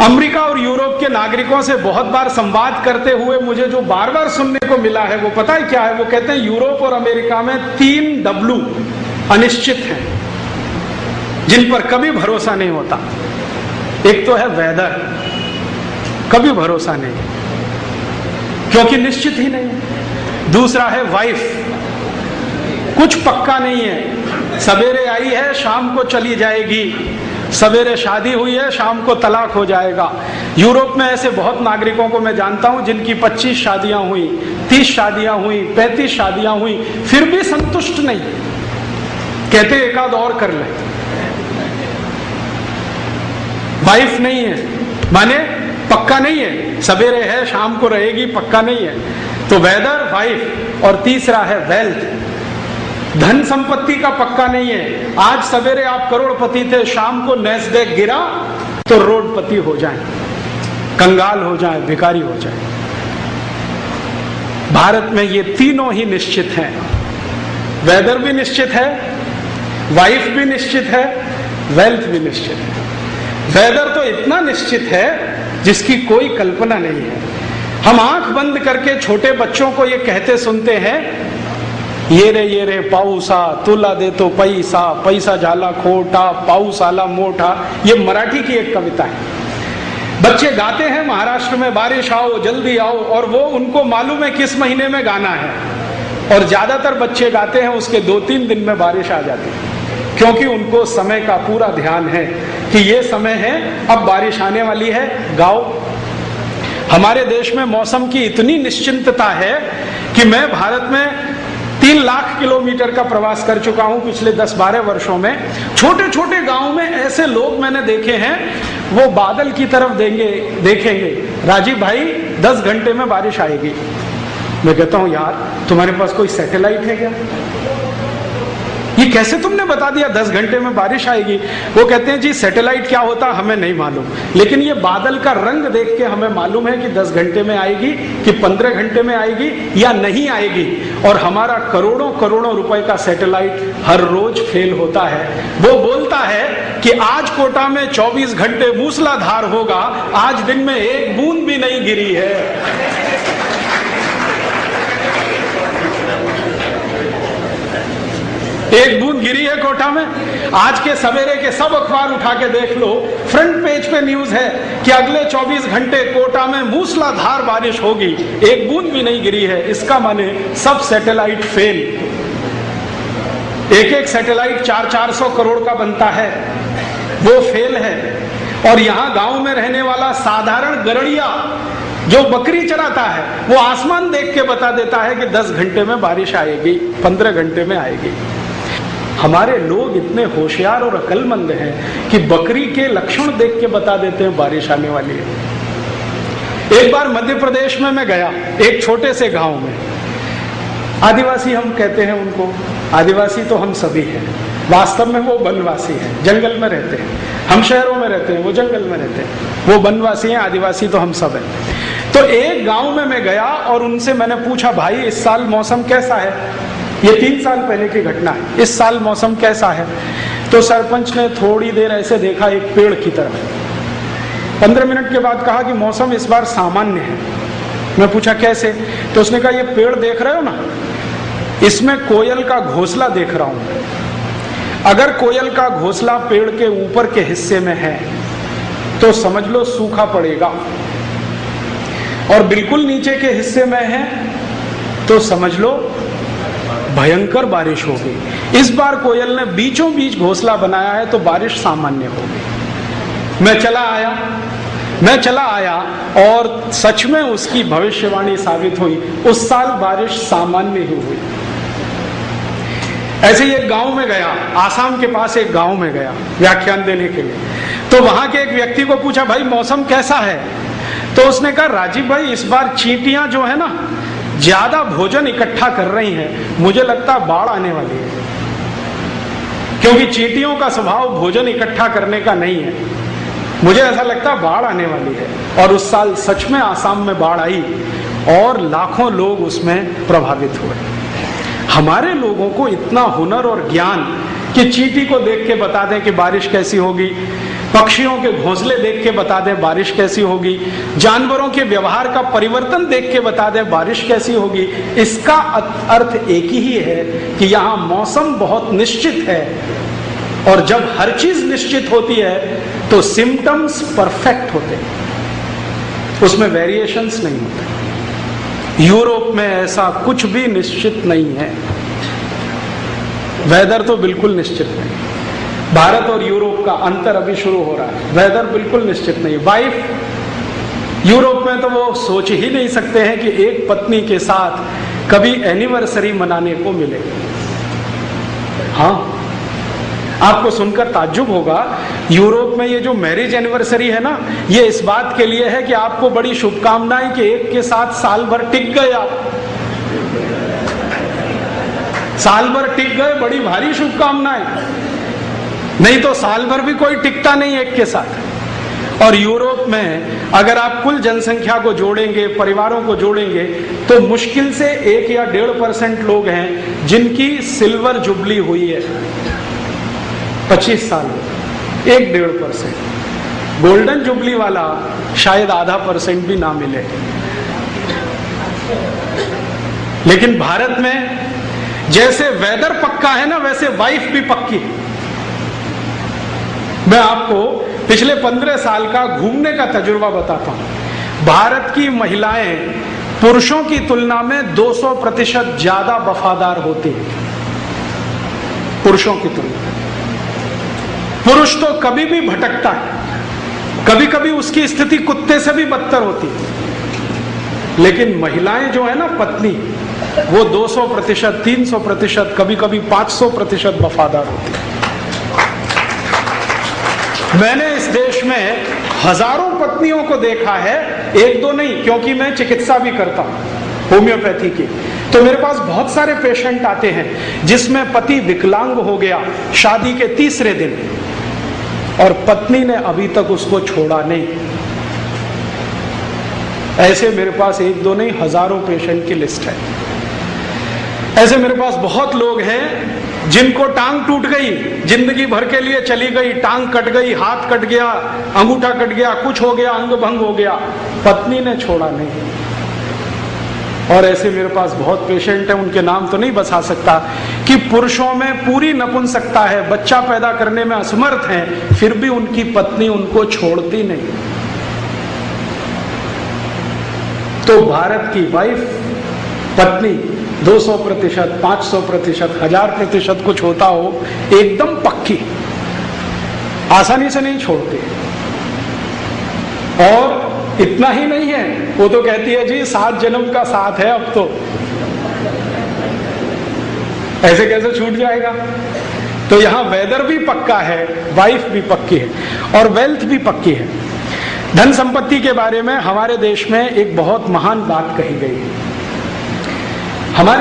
America और Europe के नागरिकों से बहुत बार संवाद करते हुए मुझे जो बार बार सुनने को मिला है वो पता है क्या है? वो कहते हैं यूरोप और अमेरिका में 3 W अनिश्चित हैं, जिन पर कभी भरोसा नहीं होता। एक तो है वेदर, कभी भरोसा नहीं क्योंकि निश्चित ही नहीं है। दूसरा है वाइफ, कुछ पक्का नहीं है, सवेरे आई है शाम को चली जाएगी, सवेरे शादी हुई है शाम को तलाक हो जाएगा। यूरोप में ऐसे बहुत नागरिकों को मैं जानता हूं जिनकी 25 शादियां हुई, 30 शादियां हुई, 35 शादियां हुई, फिर भी संतुष्ट नहीं, कहते एक आध और कर ले। वाइफ नहीं है माने पक्का नहीं है, सवेरे है शाम को रहेगी, पक्का नहीं है। तो वेदर, वाइफ, और तीसरा है वेल्थ, धन संपत्ति का पक्का नहीं है। आज सवेरे आप करोड़पति थे, शाम को नैस्डैक गिरा तो रोडपति हो जाए, कंगाल हो जाए, भिखारी हो जाए। भारत में ये तीनों ही निश्चित हैं, वेदर भी निश्चित है, वाइफ भी निश्चित है, वेल्थ भी निश्चित है। वेदर तो इतना निश्चित है जिसकी कोई कल्पना नहीं है। हम आंख बंद करके छोटे बच्चों को ये कहते सुनते हैं, ये रे पाऊसा तुला दे तो पैसा, पैसा झाला खोटा, पाऊस आला मोटा। ये मराठी की एक कविता है। बच्चे गाते हैं महाराष्ट्र में बारिश आओ जल्दी आओ, और वो उनको मालूम है किस महीने में गाना है, और ज्यादातर बच्चे गाते हैं उसके 2-3 दिन में बारिश आ जाती है, क्योंकि उनको समय का पूरा ध्यान है कि ये समय है, अब बारिश आने वाली है, गाओ। हमारे देश में मौसम की इतनी निश्चिंतता है कि मैं भारत में 3 लाख किलोमीटर का प्रवास कर चुका हूं पिछले 10-12 वर्षों में। छोटे छोटे गांव में ऐसे लोग मैंने देखे हैं, वो बादल की तरफ देखेंगे, राजीव भाई 10 घंटे में बारिश आएगी। मैं कहता हूं यार तुम्हारे पास कोई सैटेलाइट है क्या? ये कैसे तुमने बता दिया 10 घंटे में बारिश आएगी? वो कहते हैं जी सैटेलाइट क्या होता हमें नहीं मालूम, लेकिन ये बादल का रंग देख के हमें मालूम है कि 10 घंटे में आएगी कि 15 घंटे में आएगी या नहीं आएगी। और हमारा करोड़ों करोड़ों रुपए का सैटेलाइट हर रोज फेल होता है। वो बोलता है कि आज कोटा में 24 घंटे मूसलाधार होगा, आज दिन में एक बूंद भी नहीं गिरी है। एक बूंद गिरी है कोटा में। आज के सवेरे के सब अखबार उठा के देख लो, फ्रंट पेज पे न्यूज है कि अगले 24 घंटे कोटा में मूसलाधार बारिश होगी, एक बूंद भी नहीं गिरी है। इसका माने सब सैटेलाइट फेल। एक सैटेलाइट 400 करोड़ का बनता है, वो फेल है। और यहां गांव में रहने वाला साधारण गरड़िया जो बकरी चराता है, वो आसमान देख के बता देता है कि 10 घंटे में बारिश आएगी, 15 घंटे में आएगी। हमारे लोग इतने होशियार और अक्लमंद हैं कि बकरी के लक्षण देख के बता देते हैं बारिश आने वाली है। एक बार मध्य प्रदेश में मैं गया, एक छोटे से गांव में। आदिवासी हम कहते हैं उनको, आदिवासी तो हम सभी हैं, वास्तव में वो वनवासी हैं, जंगल में रहते हैं। हम शहरों में रहते हैं, वो जंगल में रहते हैं। वो वनवासी हैं, आदिवासी तो हम सब हैं। तो एक गांव में मैं गया और उनसे मैंने पूछा, भाई इस साल मौसम कैसा है? ये 3 साल पहले की घटना है। इस साल मौसम कैसा है? तो सरपंच ने थोड़ी देर ऐसे देखा एक पेड़ की तरफ, 15 मिनट के बाद कहा कि मौसम इस बार सामान्य है। मैं पूछा कैसे? तो उसने कहा ये पेड़ देख रहे हो ना, इसमें कोयल का घोंसला देख रहा हूं। अगर कोयल का घोंसला पेड़ के ऊपर के हिस्से में है तो समझ लो सूखा पड़ेगा, और बिल्कुल नीचे के हिस्से में है तो समझ लो भयंकर बारिश होगी। इस बार कोयल ने बीचों बीच घोंसला बनाया है तो बारिश सामान्य होगी। मैं चला आया और सच में उसकी भविष्यवाणी साबित हुई। उस साल बारिश सामान्य ही हुई। ऐसे ही एक गांव में गया, आसाम के पास एक गांव में गया व्याख्यान देने के लिए। तो वहां के एक व्यक्ति को पूछा, भाई मौसम कैसा है? तो उसने कहा, राजीव भाई इस बार चींटियां जो है ना ज्यादा भोजन इकट्ठा कर रही हैं, मुझे लगता है बाढ़ आने वाली है। क्योंकि चींटियों का स्वभाव भोजन इकट्ठा करने का नहीं है। मुझे ऐसा लगता है बाढ़ आने वाली है। और उस साल सच में आसाम में बाढ़ आई और लाखों लोग उसमें प्रभावित हुए। हमारे लोगों को इतना हुनर और ज्ञान कि चींटी को देख के बता दें कि बारिश कैसी होगी, पक्षियों के घोंसले देख के बता दें बारिश कैसी होगी, जानवरों के व्यवहार का परिवर्तन देख के बता दें बारिश कैसी होगी। इसका अर्थ एक ही है कि यहाँ मौसम बहुत निश्चित है, और जब हर चीज निश्चित होती है तो सिम्टम्स परफेक्ट होते हैं, उसमें वेरिएशंस नहीं होते। यूरोप में ऐसा कुछ भी निश्चित नहीं है, वेदर तो बिल्कुल निश्चित नहीं। भारत और यूरोप का अंतर अभी शुरू हो रहा है, वेदर बिल्कुल निश्चित नहीं। वाइफ यूरोप में तो वो सोच ही नहीं सकते हैं कि एक पत्नी के साथ कभी एनिवर्सरी मनाने को मिले। हाँ, आपको सुनकर ताज्जुब होगा, यूरोप में ये जो मैरिज एनिवर्सरी है ना, ये इस बात के लिए है कि आपको बड़ी शुभकामनाएं कि एक के साथ साल भर टिक गए, आप साल भर टिक गए, बड़ी भारी शुभकामनाएं। नहीं तो साल भर भी कोई टिकता नहीं एक के साथ। और यूरोप में अगर आप कुल जनसंख्या को जोड़ेंगे, परिवारों को जोड़ेंगे, तो मुश्किल से 1 या 1.5% लोग हैं जिनकी सिल्वर जुबली हुई है 25 साल, 1-1.5%। गोल्डन जुबली वाला शायद 0.5% भी ना मिले। लेकिन भारत में जैसे वेदर पक्का है ना, वैसे वाइफ भी पक्की है। मैं आपको पिछले 15 साल का घूमने का तजुर्बा बताता हूं। भारत की महिलाएं पुरुषों की तुलना में 200% ज्यादा वफादार होती है, पुरुषों की तुलना। पुरुष तो कभी भी भटकता है, कभी कभी उसकी स्थिति कुत्ते से भी बदतर होती है, लेकिन महिलाएं जो है ना, पत्नी, वो 200%, 300%, कभी कभी 500% वफादार होती है। मैंने इस देश में हजारों पत्नियों को देखा है, 1-2 नहीं, क्योंकि मैं चिकित्सा भी करता हूं होम्योपैथी की। तो मेरे पास बहुत सारे पेशेंट आते हैं जिसमें पति विकलांग हो गया शादी के 3रे दिन, और पत्नी ने अभी तक उसको छोड़ा नहीं। ऐसे मेरे पास 1-2 नहीं, हजारों पेशेंट की लिस्ट है। ऐसे मेरे पास बहुत लोग हैं जिनको टांग टूट गई, जिंदगी भर के लिए चली गई, टांग कट गई, हाथ कट गया, अंगूठा कट गया, कुछ हो गया, अंग भंग हो गया, पत्नी ने छोड़ा नहीं। और ऐसे मेरे पास बहुत पेशेंट हैं, उनके नाम तो नहीं बता सकता, कि पुरुषों में पूरी नपुंसकता है, बच्चा पैदा करने में असमर्थ हैं, फिर भी उनकी पत्नी उनको छोड़ती नहीं। तो भारत की वाइफ, पत्नी 200%, 500%, 1000% कुछ होता हो, एकदम पक्की, आसानी से नहीं छोड़ती। और इतना ही नहीं है, वो तो कहती है जी 7 जन्म का साथ है अब तो, ऐसे कैसे छूट जाएगा। तो यहां वेदर भी पक्का है, वाइफ भी पक्की है, और वेल्थ भी पक्की है। धन संपत्ति के बारे में हमारे देश में एक बहुत महान बात कही गई है। हमारे